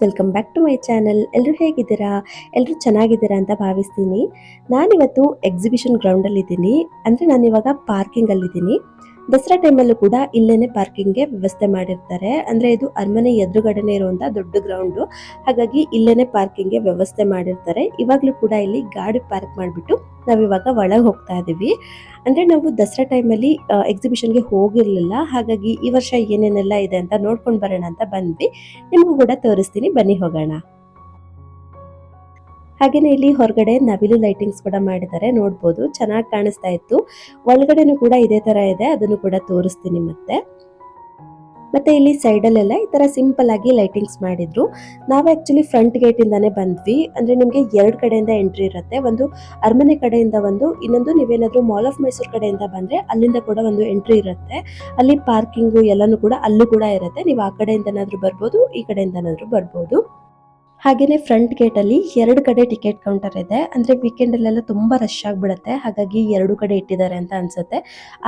Welcome back to my channel. ಎಲ್ಲರೂ ಹೇಗಿದ್ದೀರಾ? ಎಲ್ಲರೂ ಚೆನ್ನಾಗಿದ್ದೀರಾ ಅಂತ ಭಾವಿಸ್ತೀನಿ. ನಾನಿವತ್ತು ಎಕ್ಸಿಬಿಷನ್ ಗ್ರೌಂಡಲ್ಲಿದ್ದೀನಿ. ಅಂದರೆ ನಾನಿವಾಗ ಪಾರ್ಕಿಂಗಲ್ಲಿದ್ದೀನಿ. ದಸರಾ ಟೈಮಲ್ಲೂ ಕೂಡ ಇಲ್ಲೇನೆ ಪಾರ್ಕಿಂಗ್ಗೆ ವ್ಯವಸ್ಥೆ ಮಾಡಿರ್ತಾರೆ. ಅಂದರೆ ಇದು ಅರಮನೆ ಎದುರುಗಡೆನೇ ಇರುವಂಥ ದೊಡ್ಡ ಗ್ರೌಂಡು. ಹಾಗಾಗಿ ಇಲ್ಲೇನೆ ಪಾರ್ಕಿಂಗ್ಗೆ ವ್ಯವಸ್ಥೆ ಮಾಡಿರ್ತಾರೆ. ಇವಾಗಲೂ ಕೂಡ ಇಲ್ಲಿ ಗಾಡಿ ಪಾರ್ಕ್ ಮಾಡಿಬಿಟ್ಟು ನಾವಿವಾಗ ಒಳಗೆ ಹೋಗ್ತಾ ಇದ್ದೀವಿ. ಅಂದರೆ ನಾವು ದಸರಾ ಟೈಮಲ್ಲಿ ಎಕ್ಸಿಬಿಷನ್ಗೆ ಹೋಗಿರಲಿಲ್ಲ. ಹಾಗಾಗಿ ಈ ವರ್ಷ ಏನೇನೆಲ್ಲ ಇದೆ ಅಂತ ನೋಡ್ಕೊಂಡು ಬರೋಣ ಅಂತ ಬಂದ್ವಿ. ನಿಮಗೂ ಕೂಡ ತೋರಿಸ್ತೀನಿ, ಬನ್ನಿ ಹೋಗೋಣ. ಹಾಗೇನೆ ಇಲ್ಲಿ ಹೊರಗಡೆ ನವಿಲು ಲೈಟಿಂಗ್ಸ್ ಕೂಡ ಮಾಡಿದ್ದಾರೆ, ನೋಡ್ಬೋದು, ಚೆನ್ನಾಗಿ ಕಾಣಿಸ್ತಾ ಇತ್ತು. ಒಳಗಡೆನೂ ಕೂಡ ಇದೇ ತರ ಇದೆ, ಅದನ್ನು ಕೂಡ ತೋರಿಸ್ತೀನಿ. ಮತ್ತೆ ಇಲ್ಲಿ ಸೈಡಲ್ಲೆಲ್ಲ ಈ ತರ ಸಿಂಪಲ್ ಆಗಿ ಲೈಟಿಂಗ್ಸ್ ಮಾಡಿದ್ರು. ನಾವು ಆಕ್ಚುಲಿ ಫ್ರಂಟ್ ಗೇಟ್ ಇಂದಾನೆ ಬಂದ್ವಿ. ಅಂದ್ರೆ ನಿಮ್ಗೆ 2 ಕಡೆಯಿಂದ ಎಂಟ್ರಿ ಇರುತ್ತೆ. ಒಂದು ಅರಮನೆ ಕಡೆಯಿಂದ ಒಂದು, ಇನ್ನೊಂದು ನೀವೇನಾದ್ರೂ ಮಾಲ್ ಆಫ್ ಮೈಸೂರು ಕಡೆಯಿಂದ ಬಂದ್ರೆ ಅಲ್ಲಿಂದ ಕೂಡ ಒಂದು ಎಂಟ್ರಿ ಇರುತ್ತೆ. ಅಲ್ಲಿ ಪಾರ್ಕಿಂಗು ಎಲ್ಲಾನು ಕೂಡ ಅಲ್ಲೂ ಕೂಡ ಇರುತ್ತೆ. ನೀವು ಆ ಕಡೆಯಿಂದನಾದ್ರೂ ಬರ್ಬೋದು, ಈ ಕಡೆಯಿಂದನಾದ್ರೂ ಬರ್ಬೋದು. ಹಾಗೇನೆ ಫ್ರಂಟ್ ಗೇಟ್ ಅಲ್ಲಿ 2 ಕಡೆ ಟಿಕೆಟ್ ಕೌಂಟರ್ ಇದೆ. ಅಂದ್ರೆ ವೀಕೆಂಡ್ ಅಲ್ಲೆಲ್ಲ ತುಂಬಾ ರಶ್ ಆಗ್ಬಿಡುತ್ತೆ, ಹಾಗಾಗಿ 2 ಕಡೆ ಇಟ್ಟಿದ್ದಾರೆ ಅಂತ ಅನ್ಸುತ್ತೆ.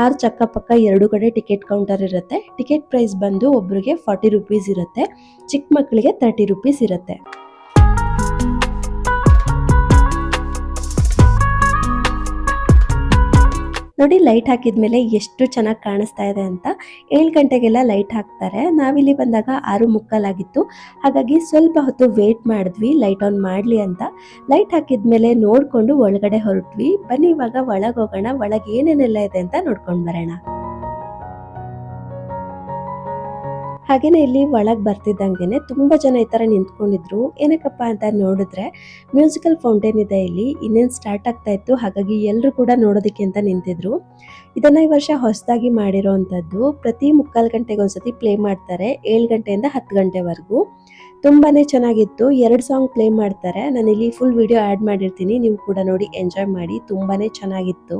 6 ಚಕ್ಕ ಪಕ್ಕ 2 ಕಡೆ ಟಿಕೆಟ್ ಕೌಂಟರ್ ಇರುತ್ತೆ. ಟಿಕೆಟ್ ಪ್ರೈಸ್ ಬಂದು ಒಬ್ರಿಗೆ 40 ರುಪೀಸ್ ಇರುತ್ತೆ, ಚಿಕ್ಕ ಮಕ್ಕಳಿಗೆ 30 ರುಪೀಸ್ ಇರುತ್ತೆ. ನೋಡಿ, ಲೈಟ್ ಹಾಕಿದ್ಮೇಲೆ ಎಷ್ಟು ಚೆನ್ನಾಗಿ ಕಾಣಿಸ್ತಾ ಇದೆ ಅಂತ. 7 ಗಂಟೆಗೆಲ್ಲ ಲೈಟ್ ಹಾಕ್ತಾರೆ. ನಾವಿಲ್ಲಿ ಬಂದಾಗ 6:45 ಆಗಿತ್ತು. ಹಾಗಾಗಿ ಸ್ವಲ್ಪ ಹೊತ್ತು ವೇಟ್ ಮಾಡಿದ್ವಿ ಲೈಟ್ ಆನ್ ಮಾಡ್ಲಿ ಅಂತ. ಲೈಟ್ ಹಾಕಿದ್ಮೇಲೆ ನೋಡ್ಕೊಂಡು ಒಳಗಡೆ ಹೊರಟ್ವಿ. ಬನ್ನಿ ಇವಾಗ ಒಳಗೆ ಹೋಗೋಣ, ಒಳಗೆ ಏನೇನೆಲ್ಲ ಇದೆ ಅಂತ ನೋಡ್ಕೊಂಡು ಬರೋಣ. ಹಾಗೇನೆ ಇಲ್ಲಿ ಒಳಗೆ ಬರ್ತಿದ್ದಂಗೆನೆ ತುಂಬಾ ಜನ ಈ ತರ ನಿಂತ್ಕೊಂಡಿದ್ರು. ಏನಕ್ಕಪ್ಪ ಅಂತ ನೋಡಿದ್ರೆ ಮ್ಯೂಸಿಕಲ್ ಫೌಂಟೇನ್ ಇದೆ ಇಲ್ಲಿ, ಇನ್ನೇನು ಸ್ಟಾರ್ಟ್ ಆಗ್ತಾ ಇತ್ತು. ಹಾಗಾಗಿ ಎಲ್ಲರೂ ಕೂಡ ನೋಡೋದಕ್ಕೆ ಅಂತ ನಿಂತಿದ್ರು. ಇದನ್ನ ಈ ವರ್ಷ ಹೊಸದಾಗಿ ಮಾಡಿರೋವಂಥದ್ದು. ಪ್ರತಿ 3/4 ಗಂಟೆಗೆ ಒಂದ್ಸತಿ ಪ್ಲೇ ಮಾಡ್ತಾರೆ, 7 ಗಂಟೆಯಿಂದ 10 ಗಂಟೆವರೆಗೂ. ತುಂಬಾನೇ ಚೆನ್ನಾಗಿತ್ತು. 2 ಸಾಂಗ್ ಪ್ಲೇ ಮಾಡ್ತಾರೆ. ನಾನು ಇಲ್ಲಿ ಫುಲ್ ವಿಡಿಯೋ ಆಡ್ ಮಾಡಿರ್ತೀನಿ, ನೀವು ಕೂಡ ನೋಡಿ ಎಂಜಾಯ್ ಮಾಡಿ. ತುಂಬಾನೇ ಚೆನ್ನಾಗಿತ್ತು.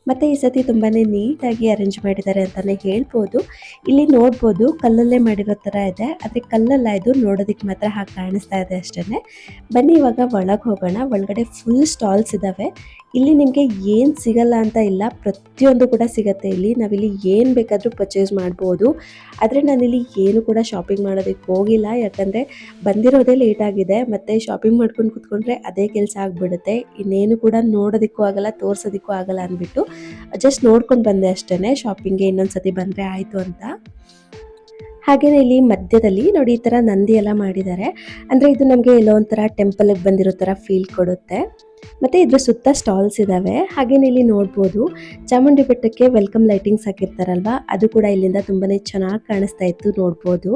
ಮತ್ತೆ ಈ ಸತಿ ತುಂಬಾನೇ ನೀಟಾಗಿ ಅರೇಂಜ್ ಮಾಡಿದ್ದಾರೆ ಅಂತಾನೆ ಹೇಳ್ಬೋದು. ಇಲ್ಲಿ ನೋಡ್ಬೋದು ಕಲ್ಲಲ್ಲೇ ಮಾಡಿರೋ ತರ ಇದೆ, ಆದ್ರೆ ಕಲ್ಲಲ್ಲ, ಇದು ನೋಡೋದಕ್ಕೆ ಮಾತ್ರ ಹಾಗೆ ಕಾಣಿಸ್ತಾ ಇದೆ ಅಷ್ಟೇನೆ. ಬನ್ನಿ ಇವಾಗ ಒಳಗೆ ಹೋಗೋಣ. ಒಳಗಡೆ ಫುಲ್ ಸ್ಟಾಲ್ಸ್ ಇದಾವೆ. ಇಲ್ಲಿ ನಿಮಗೆ ಏನು ಸಿಗಲ್ಲ ಅಂತ ಇಲ್ಲ, ಪ್ರತಿಯೊಂದು ಕೂಡ ಸಿಗತ್ತೆ ಇಲ್ಲಿ. ನಾವಿಲ್ಲಿ ಏನು ಬೇಕಾದರೂ ಪರ್ಚೇಸ್ ಮಾಡ್ಬೋದು. ಆದರೆ ನಾನಿಲ್ಲಿ ಏನು ಕೂಡ ಶಾಪಿಂಗ್ ಮಾಡೋದಕ್ಕೆ ಹೋಗಿಲ್ಲ, ಯಾಕಂದರೆ ಬಂದಿರೋದೇ ಲೇಟ್ ಆಗಿದೆ. ಮತ್ತು ಶಾಪಿಂಗ್ ಮಾಡ್ಕೊಂಡು ಕೂತ್ಕೊಂಡ್ರೆ ಅದೇ ಕೆಲಸ ಆಗಿಬಿಡುತ್ತೆ. ಇನ್ನೇನು ಕೂಡ ನೋಡೋದಕ್ಕೂ ಆಗಲ್ಲ, ತೋರಿಸೋದಕ್ಕೂ ಆಗಲ್ಲ ಅಂದ್ಬಿಟ್ಟು ಜಸ್ಟ್ ನೋಡ್ಕೊಂಡು ಬಂದೆ ಅಷ್ಟೇ. ಶಾಪಿಂಗ್ಗೆ ಇನ್ನೊಂದ್ಸತಿ ಬಂದರೆ ಆಯಿತು ಅಂತ. ಹಾಗೇನೆ ಇಲ್ಲಿ ಮಧ್ಯದಲ್ಲಿ ನೋಡಿ ಈ ಥರ ನಂದಿ ಎಲ್ಲ ಮಾಡಿದ್ದಾರೆ. ಅಂದರೆ ಇದು ನಮಗೆ ಎಲ್ಲೋ ಒಂಥರ ಟೆಂಪಲ್ಗೆ ಬಂದಿರೋ ಥರ ಫೀಲ್ ಕೊಡುತ್ತೆ. ಮತ್ತು ಇದ್ರ ಸುತ್ತ ಸ್ಟಾಲ್ಸ್ ಇದ್ದಾವೆ. ಹಾಗೇನೆ ಇಲ್ಲಿ ನೋಡ್ಬೋದು ಚಾಮುಂಡಿ ಬೆಟ್ಟಕ್ಕೆ ವೆಲ್ಕಮ್ ಲೈಟಿಂಗ್ಸ್ ಹಾಕಿರ್ತಾರಲ್ವಾ, ಅದು ಕೂಡ ಇಲ್ಲಿಂದ ತುಂಬಾ ಚೆನ್ನಾಗಿ ಕಾಣಿಸ್ತಾ ಇತ್ತು, ನೋಡ್ಬೋದು.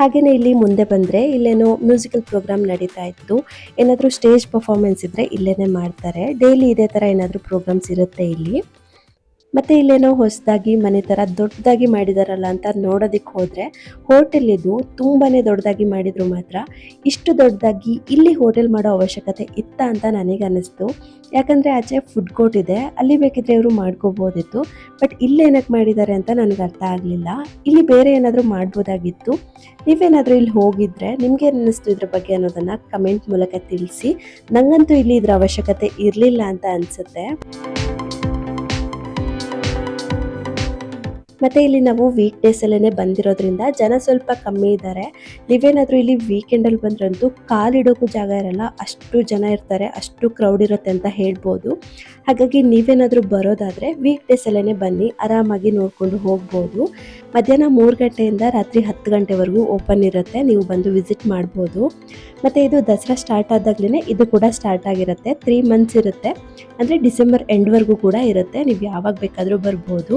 ಹಾಗೆಯೇ ಇಲ್ಲಿ ಮುಂದೆ ಬಂದರೆ ಇಲ್ಲೇನೋ ಮ್ಯೂಸಿಕಲ್ ಪ್ರೋಗ್ರಾಮ್ ನಡೀತಾ ಇತ್ತು. ಏನಾದರೂ ಸ್ಟೇಜ್ ಪರ್ಫಾರ್ಮೆನ್ಸ್ ಇದ್ದರೆ ಇಲ್ಲೇ ಮಾಡ್ತಾರೆ. ಡೈಲಿ ಇದೇ ಥರ ಏನಾದರೂ ಪ್ರೋಗ್ರಾಮ್ಸ್ ಇರುತ್ತೆ ಇಲ್ಲಿ. ಮತ್ತು ಇಲ್ಲೇನೋ ಹೊಸದಾಗಿ ಮನೆ ಥರ ದೊಡ್ಡದಾಗಿ ಮಾಡಿದಾರಲ್ಲ ಅಂತ ನೋಡೋದಕ್ಕೆ ಹೋದರೆ ಹೋಟೆಲ್ ಇದು ತುಂಬಾ ದೊಡ್ಡದಾಗಿ ಮಾಡಿದ್ರು ಮಾತ್ರ. ಇಷ್ಟು ದೊಡ್ಡದಾಗಿ ಇಲ್ಲಿ ಹೋಟೆಲ್ ಮಾಡೋ ಅವಶ್ಯಕತೆ ಇತ್ತ ಅಂತ ನನಗೆ ಅನ್ನಿಸ್ತು. ಯಾಕಂದರೆ ಆಚೆ ಫುಡ್ ಕೋರ್ಟ್ ಇದೆ, ಅಲ್ಲಿ ಬೇಕಿದ್ರೆ ಇವರು ಮಾಡ್ಕೋಬೋದಿತ್ತು. ಬಟ್ ಇಲ್ಲಿ ಏನಕ್ಕೆ ಮಾಡಿದ್ದಾರೆ ಅಂತ ನನಗೆ ಅರ್ಥ ಆಗಲಿಲ್ಲ. ಇಲ್ಲಿ ಬೇರೆ ಏನಾದರೂ ಮಾಡ್ಬೋದಾಗಿತ್ತು. ನೀವೇನಾದರೂ ಇಲ್ಲಿ ಹೋಗಿದ್ರೆ ನಿಮಗೆ ಅನ್ನಿಸ್ತು ಇದ್ರ ಬಗ್ಗೆ ಅನ್ನೋದನ್ನು ಕಮೆಂಟ್ ಮೂಲಕ ತಿಳಿಸಿ. ನನಗಂತೂ ಇಲ್ಲಿ ಇದರ ಅವಶ್ಯಕತೆ ಇರಲಿಲ್ಲ ಅಂತ ಅನಿಸುತ್ತೆ. ಮತ್ತು ಇಲ್ಲಿ ನಾವು ವೀಕ್ ಡೇಸಲ್ಲೇ ಬಂದಿರೋದ್ರಿಂದ ಜನ ಸ್ವಲ್ಪ ಕಮ್ಮಿ ಇದ್ದಾರೆ. ನೀವೇನಾದರೂ ಇಲ್ಲಿ ವೀಕೆಂಡಲ್ಲಿ ಬಂದ್ರಂತೂ ಕಾಲಿಡೋಕ್ಕೂ ಜಾಗ ಇರಲ್ಲ, ಅಷ್ಟು ಜನ ಇರ್ತಾರೆ, ಅಷ್ಟು ಕ್ರೌಡ್ ಇರುತ್ತೆ ಅಂತ ಹೇಳ್ಬೋದು. ಹಾಗಾಗಿ ನೀವೇನಾದರೂ ಬರೋದಾದರೆ ವೀಕ್ ಡೇಸಲ್ಲೇ ಬನ್ನಿ, ಆರಾಮಾಗಿ ನೋಡಿಕೊಂಡು ಹೋಗ್ಬೋದು. ಮಧ್ಯಾಹ್ನ 3 ಗಂಟೆಯಿಂದ ರಾತ್ರಿ 10 ಗಂಟೆವರೆಗೂ ಓಪನ್ ಇರುತ್ತೆ, ನೀವು ಬಂದು ವಿಸಿಟ್ ಮಾಡ್ಬೋದು. ಮತ್ತು ಇದು ದಸರಾ ಸ್ಟಾರ್ಟ್ ಆದಾಗಲೇ ಇದು ಕೂಡ ಸ್ಟಾರ್ಟ್ ಆಗಿರುತ್ತೆ. 3 ಮಂತ್ಸ್ ಇರುತ್ತೆ, ಅಂದರೆ ಡಿಸೆಂಬರ್ ಎಂಡ್ವರೆಗೂ ಕೂಡ ಇರುತ್ತೆ. ನೀವು ಯಾವಾಗ ಬೇಕಾದರೂ ಬರ್ಬೋದು.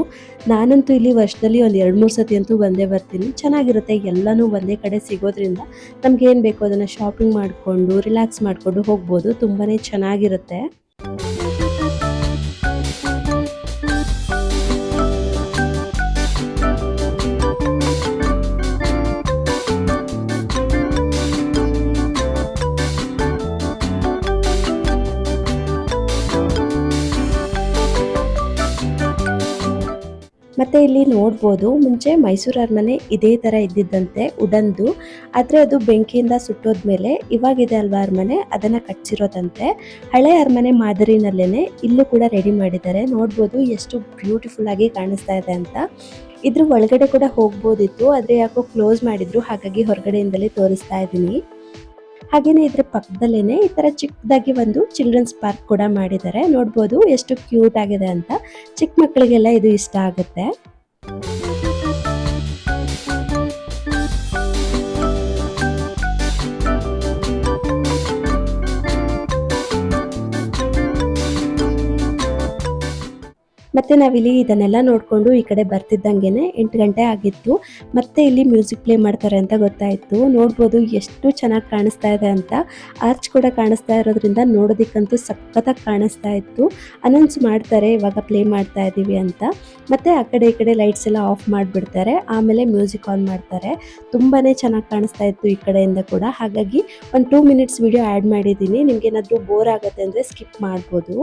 ನಾನಂತೂ ಇಲ್ಲಿ ವರ್ಷದಲ್ಲಿ ಒಂದು 2-3 ಸತಿ ಅಂತೂ ಬಂದೇ ಬರ್ತೀನಿ. ಚೆನ್ನಾಗಿರುತ್ತೆ, ಎಲ್ಲನೂ ಒಂದೇ ಕಡೆ ಸಿಗೋದ್ರಿಂದ ನಮ್ಗೆ ಏನು ಬೇಕೋ ಅದನ್ನು ಶಾಪಿಂಗ್ ಮಾಡಿಕೊಂಡು ರಿಲ್ಯಾಕ್ಸ್ ಮಾಡಿಕೊಂಡು ಹೋಗ್ಬೋದು. ತುಂಬಾ ಚೆನ್ನಾಗಿರುತ್ತೆ. ಮತ್ತು ಇಲ್ಲಿ ನೋಡ್ಬೋದು, ಮುಂಚೆ ಮೈಸೂರು ಅರಮನೆ ಇದೇ ಥರ ಇದ್ದಿದ್ದಂತೆ ಉಡನ್ದು. ಆದರೆ ಅದು ಬೆಂಕಿಯಿಂದ ಸುಟ್ಟೋದ್ಮೇಲೆ ಇವಾಗಿದೆ ಅಲ್ವಾ ಅರಮನೆ, ಅದನ್ನು ಕಟ್ಸಿರೋದಂತೆ. ಹಳೆ ಅರಮನೆ ಮಾದರಿನಲ್ಲೇ ಇಲ್ಲೂ ಕೂಡ ರೆಡಿ ಮಾಡಿದ್ದಾರೆ. ನೋಡ್ಬೋದು ಎಷ್ಟು ಬ್ಯೂಟಿಫುಲ್ ಆಗಿ ಕಾಣಿಸ್ತಾ ಇದೆ ಅಂತ. ಇದ್ರ ಒಳಗಡೆ ಕೂಡ ಹೋಗ್ಬೋದಿತ್ತು, ಆದರೆ ಯಾಕೋ ಕ್ಲೋಸ್ ಮಾಡಿದ್ರು, ಹಾಗಾಗಿ ಹೊರಗಡೆಯಿಂದಲೇ ತೋರಿಸ್ತಾ ಇದ್ದೀನಿ. ಹಾಗೆಯೇ ಇದ್ರ ಪಕ್ಕದಲ್ಲೇ ಈ ಥರ ಚಿಕ್ಕದಾಗಿ ಒಂದು ಚಿಲ್ಡ್ರನ್ಸ್ ಪಾರ್ಕ್ ಕೂಡ ಮಾಡಿದ್ದಾರೆ. ನೋಡ್ಬೋದು ಎಷ್ಟು ಕ್ಯೂಟ್ ಆಗಿದೆ ಅಂತ. ಚಿಕ್ಕ ಮಕ್ಕಳಿಗೆಲ್ಲ ಇದು ಇಷ್ಟ ಆಗುತ್ತೆ. ಮತ್ತು ನಾವಿಲ್ಲಿ ಇದನ್ನೆಲ್ಲ ನೋಡಿಕೊಂಡು ಈ ಕಡೆ ಬರ್ತಿದ್ದಂಗೆ 8 ಗಂಟೆ ಆಗಿತ್ತು. ಮತ್ತೆ ಇಲ್ಲಿ ಮ್ಯೂಸಿಕ್ ಪ್ಲೇ ಮಾಡ್ತಾರೆ ಅಂತ ಗೊತ್ತಾಯಿತು. ನೋಡ್ಬೋದು ಎಷ್ಟು ಚೆನ್ನಾಗಿ ಕಾಣಿಸ್ತಾ ಇದೆ ಅಂತ. ಆರ್ಚ್ ಕೂಡ ಕಾಣಿಸ್ತಾ ಇರೋದ್ರಿಂದ ನೋಡೋದಕ್ಕಂತೂ ಸಖತ್ತಾಗಿ ಕಾಣಿಸ್ತಾ ಇತ್ತು. ಅನೌನ್ಸ್ ಮಾಡ್ತಾರೆ ಇವಾಗ ಪ್ಲೇ ಮಾಡ್ತಾ ಇದ್ದೀವಿ ಅಂತ. ಮತ್ತು ಆ ಕಡೆ ಈ ಕಡೆ ಲೈಟ್ಸ್ ಎಲ್ಲ ಆಫ್ ಮಾಡಿಬಿಡ್ತಾರೆ, ಆಮೇಲೆ ಮ್ಯೂಸಿಕ್ ಆನ್ ಮಾಡ್ತಾರೆ. ತುಂಬಾ ಚೆನ್ನಾಗಿ ಕಾಣಿಸ್ತಾ ಇತ್ತು ಈ ಕಡೆಯಿಂದ ಕೂಡ. ಹಾಗಾಗಿ ಒಂದು 2 ಮಿನಿಟ್ಸ್ ವಿಡಿಯೋ ಆ್ಯಡ್ ಮಾಡಿದ್ದೀನಿ. ನಿಮ್ಗೇನಾದರೂ ಬೋರ್ ಆಗುತ್ತೆ ಅಂದರೆ ಸ್ಕಿಪ್ ಮಾಡ್ಬೋದು.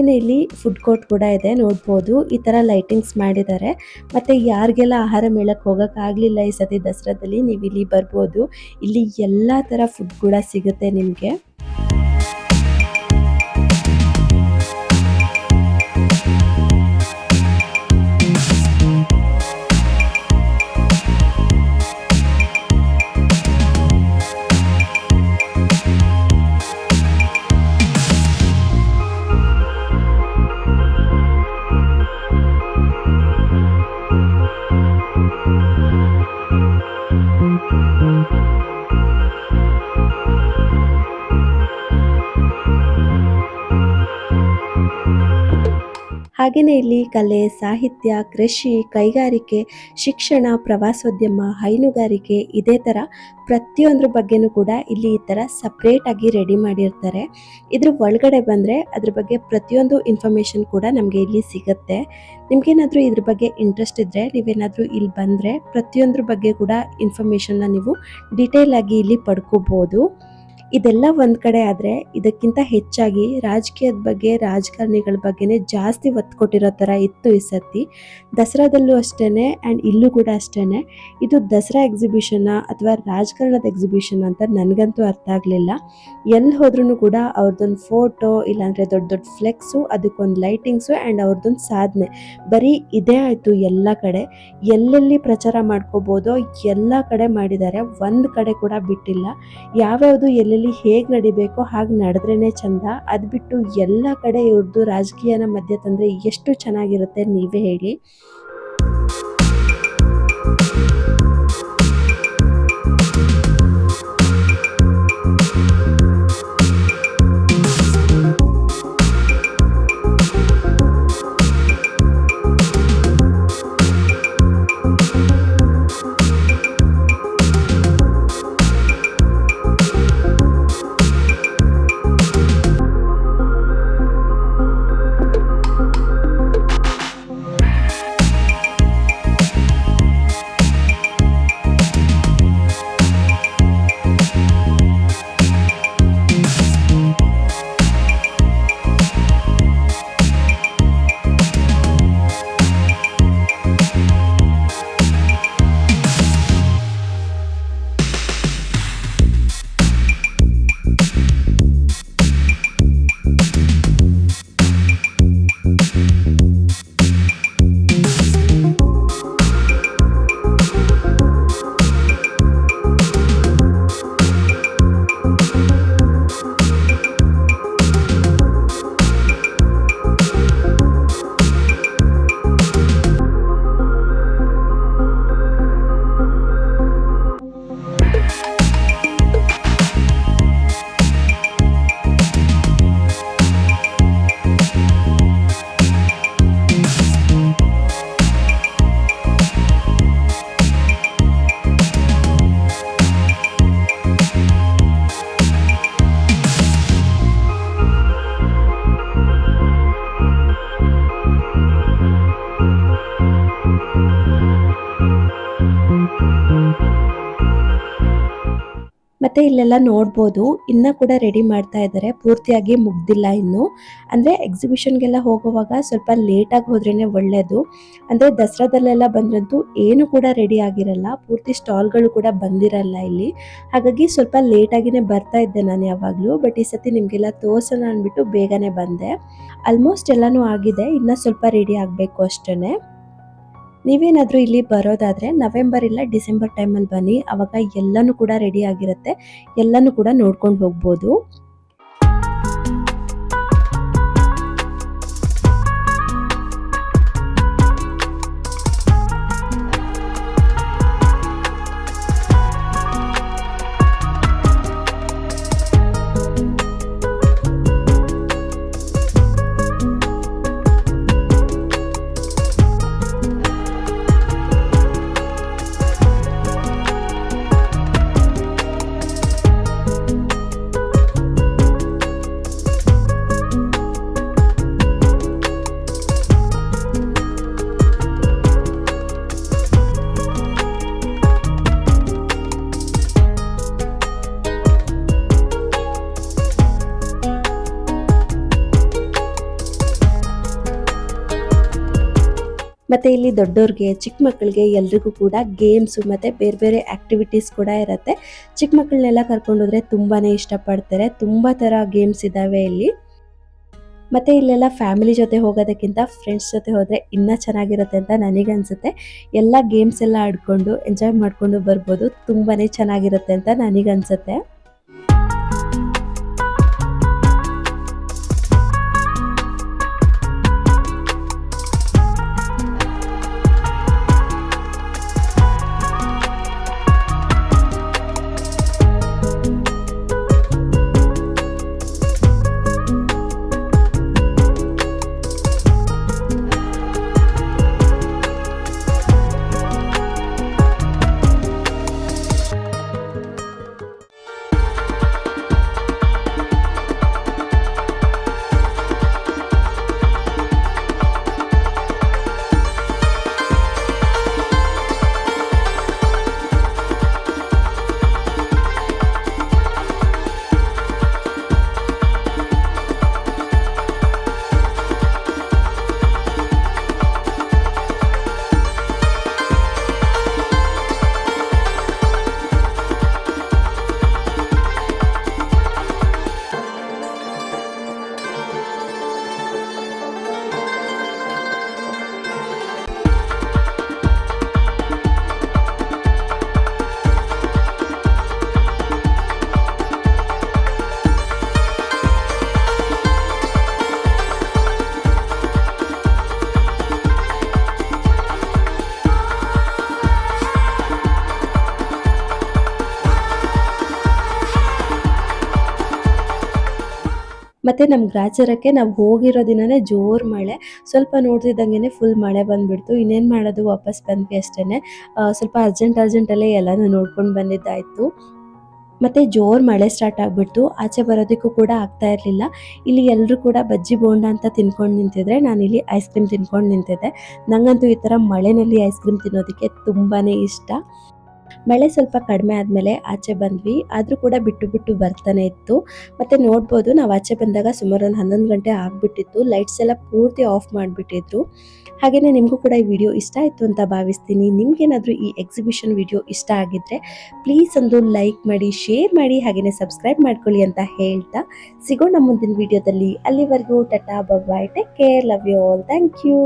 ಹಾಗೆಯೇ ಇಲ್ಲಿ ಫುಡ್ ಕೋರ್ಟ್ ಕೂಡ ಇದೆ, ನೋಡ್ಬೋದು ಈ ತರ ಲೈಟಿಂಗ್ಸ್ ಮಾಡಿದ್ದಾರೆ. ಮತ್ತೆ ಯಾರಿಗೆಲ್ಲ ಆಹಾರ ಮೇಳಕ್ಕೆ ಹೋಗಕ್ಕಾಗ್ಲಿಲ್ಲ ಈ ಸತಿ ದಸರಾದಲ್ಲಿ, ನೀವು ಇಲ್ಲಿ ಬರ್ಬೋದು. ಇಲ್ಲಿ ಎಲ್ಲಾ ತರ ಫುಡ್ ಕೂಡ ಸಿಗುತ್ತೆ ನಿಮ್ಗೆ. ಹಾಗೆಯೇ ಇಲ್ಲಿ ಕಲೆ, ಸಾಹಿತ್ಯ, ಕೃಷಿ, ಕೈಗಾರಿಕೆ, ಶಿಕ್ಷಣ, ಪ್ರವಾಸೋದ್ಯಮ, ಹೈನುಗಾರಿಕೆ ಇದೇ ಥರ ಪ್ರತಿಯೊಂದ್ರ ಬಗ್ಗೆನೂ ಕೂಡ ಇಲ್ಲಿ ಈ ಥರ ಸಪ್ರೇಟಾಗಿ ರೆಡಿ ಮಾಡಿರ್ತಾರೆ. ಇದ್ರ ಒಳಗಡೆ ಬಂದರೆ ಅದ್ರ ಬಗ್ಗೆ ಪ್ರತಿಯೊಂದು ಇನ್ಫಾರ್ಮೇಷನ್ ಕೂಡ ನಮಗೆ ಇಲ್ಲಿ ಸಿಗುತ್ತೆ. ನಿಮ್ಗೇನಾದರೂ ಇದ್ರ ಬಗ್ಗೆ ಇಂಟ್ರೆಸ್ಟ್ ಇದ್ದರೆ ನೀವೇನಾದರೂ ಇಲ್ಲಿ ಬಂದರೆ ಪ್ರತಿಯೊಂದ್ರ ಬಗ್ಗೆ ಕೂಡ ಇನ್ಫಾರ್ಮೇಷನ್ನ ನೀವು ಡೀಟೇಲ್ ಆಗಿ ಇಲ್ಲಿ ಪಡ್ಕೋಬೋದು. ಇದೆಲ್ಲ ಒಂದು ಕಡೆ ಆದರೆ ಇದಕ್ಕಿಂತ ಹೆಚ್ಚಾಗಿ ರಾಜಕೀಯದ ಬಗ್ಗೆ, ರಾಜಕಾರಣಿಗಳ ಬಗ್ಗೆನೇ ಜಾಸ್ತಿ ಒತ್ತು ಕೊಟ್ಟಿರೋ ಥರ ಇತ್ತು ಈ ಸತಿ. ದಸರಾದಲ್ಲೂ ಅಷ್ಟೇ ಆ್ಯಂಡ್ ಇಲ್ಲೂ ಕೂಡ ಅಷ್ಟೇ. ಇದು ದಸರಾ ಎಕ್ಸಿಬಿಷನ್ನ ಅಥವಾ ರಾಜಕಾರಣದ ಎಕ್ಸಿಬಿಷನ್ ಅಂತ ನನಗಂತೂ ಅರ್ಥ ಆಗಲಿಲ್ಲ. ಎಲ್ಲಿ ಹೋದ್ರೂ ಕೂಡ ಅವ್ರದ್ದೊಂದು ಫೋಟೋ, ಇಲ್ಲಾಂದರೆ ದೊಡ್ಡ ದೊಡ್ಡ ಫ್ಲೆಕ್ಸು, ಅದಕ್ಕೊಂದು ಲೈಟಿಂಗ್ಸು ಆ್ಯಂಡ್ ಅವ್ರದ್ದೊಂದು ಸಾಧನೆ, ಬರೀ ಇದೇ ಆಯಿತು ಎಲ್ಲ ಕಡೆ. ಎಲ್ಲೆಲ್ಲಿ ಪ್ರಚಾರ ಮಾಡ್ಕೋಬೋದೋ ಎಲ್ಲ ಕಡೆ ಮಾಡಿದ್ದಾರೆ, ಒಂದು ಕಡೆ ಕೂಡ ಬಿಟ್ಟಿಲ್ಲ. ಯಾವ್ಯಾವುದು ಎಲ್ಲೆಲ್ಲಿ ಹೇಗೆ ನಡಿಬೇಕೋ ಹಾಗೆ ನಡೆದ್ರೇನೆ ಚಂದ. ಅದು ಬಿಟ್ಟು ಎಲ್ಲ ಕಡೆ ಇವ್ರದ್ದು ರಾಜಕೀಯನ ಮಧ್ಯೆ ತಂದರೆ ಎಷ್ಟು ಚೆನ್ನಾಗಿರುತ್ತೆ ನೀವೇ ಹೇಳಿ. ಮತ್ತೆ ಇಲ್ಲೆಲ್ಲ ನೋಡ್ಬೋದು ಇನ್ನ ಕೂಡ ರೆಡಿ ಮಾಡ್ತಾ ಇದ್ದಾರೆ, ಪೂರ್ತಿಯಾಗಿ ಮುಗ್ದಿಲ್ಲ ಇನ್ನು. ಅಂದ್ರೆ ಎಕ್ಸಿಬಿಷನ್ಗೆಲ್ಲ ಹೋಗುವಾಗ ಸ್ವಲ್ಪ ಲೇಟಾಗಿ ಹೋದ್ರೇನೆ ಒಳ್ಳೇದು. ಅಂದ್ರೆ ದಸರಾದಲ್ಲೆಲ್ಲ ಬಂದ್ರಂತೂ ಏನು ಕೂಡ ರೆಡಿ ಆಗಿರಲ್ಲ, ಪೂರ್ತಿ ಸ್ಟಾಲ್ಗಳು ಕೂಡ ಬಂದಿರಲ್ಲ ಇಲ್ಲಿ. ಹಾಗಾಗಿ ಸ್ವಲ್ಪ ಲೇಟಾಗಿನೇ ಬರ್ತಾ ಇದ್ದೆ ನಾನು ಯಾವಾಗಲೂ. ಬಟ್ ಈ ಸತಿ ನಿಮಗೆಲ್ಲ ತೋರ್ಸೋಣ ಅಂದ್ಬಿಟ್ಟು ಬೇಗನೆ ಬಂದೆ. ಆಲ್ಮೋಸ್ಟ್ ಎಲ್ಲನೂ ಆಗಿದೆ, ಇನ್ನ ಸ್ವಲ್ಪ ರೆಡಿ ಆಗಬೇಕು ಅಷ್ಟೇ. ನೀವೇನಾದರೂ ಇಲ್ಲಿ ಬರೋದಾದರೆ ನವೆಂಬರ್ ಇಲ್ಲ ಡಿಸೆಂಬರ್ ಟೈಮಲ್ಲಿ ಬನ್ನಿ, ಅವಾಗ ಎಲ್ಲನೂ ಕೂಡ ರೆಡಿ ಆಗಿರುತ್ತೆ, ಎಲ್ಲನೂ ಕೂಡ ನೋಡ್ಕೊಂಡು ಹೋಗ್ಬೋದು. ಮತ್ತು ಇಲ್ಲಿ ದೊಡ್ಡೋರಿಗೆ ಚಿಕ್ಕ ಮಕ್ಕಳಿಗೆ ಎಲ್ರಿಗೂ ಕೂಡ ಗೇಮ್ಸು ಮತ್ತು ಬೇರೆ ಬೇರೆ ಆ್ಯಕ್ಟಿವಿಟೀಸ್ ಕೂಡ ಇರುತ್ತೆ. ಚಿಕ್ಕ ಮಕ್ಕಳನ್ನೆಲ್ಲ ಕರ್ಕೊಂಡೋದ್ರೆ ತುಂಬಾ ಇಷ್ಟಪಡ್ತಾರೆ. ತುಂಬ ಥರ ಗೇಮ್ಸ್ ಇದ್ದಾವೆ ಇಲ್ಲಿ. ಮತ್ತು ಇಲ್ಲೆಲ್ಲ ಫ್ಯಾಮಿಲಿ ಜೊತೆ ಹೋಗೋದಕ್ಕಿಂತ ಫ್ರೆಂಡ್ಸ್ ಜೊತೆ ಹೋದರೆ ಇನ್ನೂ ಚೆನ್ನಾಗಿರುತ್ತೆ ಅಂತ ನನಗನ್ಸುತ್ತೆ. ಎಲ್ಲ ಗೇಮ್ಸ್ ಎಲ್ಲ ಆಡಿಕೊಂಡು ಎಂಜಾಯ್ ಮಾಡಿಕೊಂಡು ಬರ್ಬೋದು. ತುಂಬಾ ಚೆನ್ನಾಗಿರುತ್ತೆ ಅಂತ ನನಗನ್ಸುತ್ತೆ. ಮತ್ತು ನಮ್ಮ ಗ್ರಾಚಾರಕ್ಕೆ ನಾವು ಹೋಗಿರೋ ದಿನವೇ ಜೋರು ಮಳೆ. ಸ್ವಲ್ಪ ನೋಡ್ತಿದ್ದಂಗೆ ಫುಲ್ ಮಳೆ ಬಂದುಬಿಡ್ತು. ಇನ್ನೇನು ಮಾಡೋದು, ವಾಪಸ್ ಬಂದ್ವಿ ಅಷ್ಟೇ. ಸ್ವಲ್ಪ ಅರ್ಜೆಂಟಲ್ಲೇ ಎಲ್ಲನೂ ನೋಡ್ಕೊಂಡು ಬಂದಿದ್ದಾಯಿತು. ಮತ್ತು ಜೋರು ಮಳೆ ಸ್ಟಾರ್ಟ್ ಆಗಿಬಿಡ್ತು. ಆಚೆ ಬರೋದಕ್ಕೂ ಕೂಡ ಆಗ್ತಾ ಇರಲಿಲ್ಲ. ಇಲ್ಲಿ ಎಲ್ಲರೂ ಕೂಡ ಬಜ್ಜಿ ಬೋಂಡ ಅಂತ ತಿನ್ಕೊಂಡು ನಿಂತಿದ್ರೆ, ನಾನಿಲ್ಲಿ ಐಸ್ ಕ್ರೀಮ್ ತಿನ್ಕೊಂಡು ನಿಂತಿದ್ದೆ. ನನಗಂತೂ ಈ ಥರ ಮಳೆಯಲ್ಲಿ ಐಸ್ ಕ್ರೀಮ್ ತಿನ್ನೋದಕ್ಕೆ ತುಂಬಾ ಇಷ್ಟ. ಮಳೆ ಸ್ವಲ್ಪ ಕಡಿಮೆ ಆದಮೇಲೆ ಆಚೆ ಬಂದ್ವಿ. ಆದರೂ ಕೂಡ ಬಿಟ್ಟು ಬಿಟ್ಟು ಬರ್ತಾನೆ ಇತ್ತು. ಮತ್ತು ನೋಡ್ಬೋದು, ನಾವು ಆಚೆ ಬಂದಾಗ ಸುಮಾರು ಒಂದು 11 ಗಂಟೆ ಆಗಿಬಿಟ್ಟಿತ್ತು. ಲೈಟ್ಸ್ ಎಲ್ಲ ಪೂರ್ತಿ ಆಫ್ ಮಾಡಿಬಿಟ್ಟಿದ್ರು. ಹಾಗೆಯೇ ನಿಮಗೂ ಕೂಡ ಈ ವಿಡಿಯೋ ಇಷ್ಟ ಆಯಿತು ಅಂತ ಭಾವಿಸ್ತೀನಿ. ನಿಮಗೇನಾದರೂ ಈ ಎಕ್ಸಿಬಿಷನ್ ವಿಡಿಯೋ ಇಷ್ಟ ಆಗಿದ್ದರೆ ಪ್ಲೀಸ್ ಒಂದು ಲೈಕ್ ಮಾಡಿ, ಶೇರ್ ಮಾಡಿ, ಹಾಗೆಯೇ ಸಬ್ಸ್ಕ್ರೈಬ್ ಮಾಡ್ಕೊಳ್ಳಿ ಅಂತ ಹೇಳ್ತಾ ಸಿಗೋಣ ಮುಂದಿನ ವಿಡಿಯೋದಲ್ಲಿ. ಅಲ್ಲಿವರೆಗೂ tata, bye, take care, love you all, thank you.